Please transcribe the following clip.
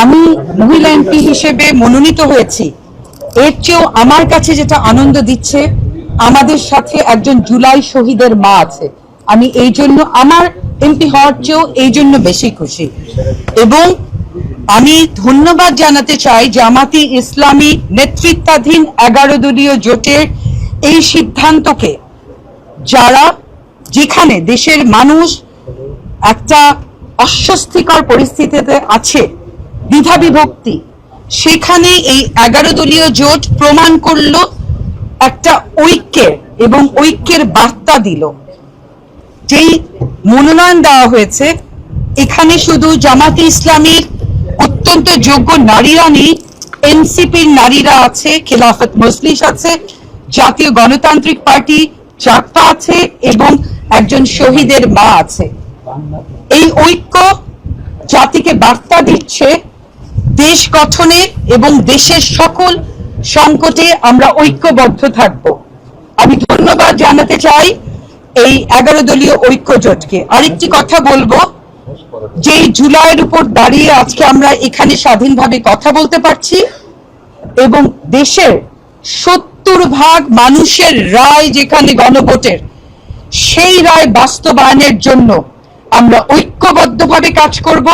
আমি মহিলা এমপি হিসেবে মনোনীত হয়েছি, এর চেয়েও আমার কাছে যেটা আনন্দ দিচ্ছে, আমাদের সাথে একজন জুলাই শহীদের মা আছে। আমি এই জন্য আমার এমপি হওয়ার চেয়েও এই জন্য বেশি খুশি। এবং আমি ধন্যবাদ জানাতে চাই জামাতি ইসলামী নেতৃত্বাধীন 11 দলীয় জোটের এই সিদ্ধান্তকে, যারা যেখানে দেশের মানুষ একটা অস্বস্তিকর পরিস্থিতিতে আছে, দ্বিধা বিভক্তি, সেখানে এই 11 দলীয় জোট প্রমাণ করলো একটা ঐক্যের এবং ঐক্যের বার্তা দিল। যেই মনোনয়ন দেওয়া হয়েছে, এখানে শুধু জামাতে ইসলামীর অত্যন্ত যোগ্য নারীরা নেই, এনসিপির নারীরা আছে, খেলাফত মজলিস আছে, জাতীয় গণতান্ত্রিক পার্টি জাগতা আছে এবং একজন শহীদের মা আছে। এই ঐক্য জাতিকে বার্তা দিচ্ছে দেশ গঠনে এবং দেশের সকল সংকটে আমরা ঐক্যবদ্ধ থাকব। আমি ধন্যবাদ জানাতে চাই এই 11 দলীয় ঐক্য জোটকে। আরেকটি কথা বলবো, যে জুলাইয়ের উপর দাঁড়িয়ে আজকে আমরা এখানে স্বাধীনভাবে কথা বলতে পারছি এবং দেশের 70% মানুষের রায় যেখানে গণভোটের, সেই রায় বাস্তবায়নের জন্য আমরা ঐক্যবদ্ধভাবে কাজ করব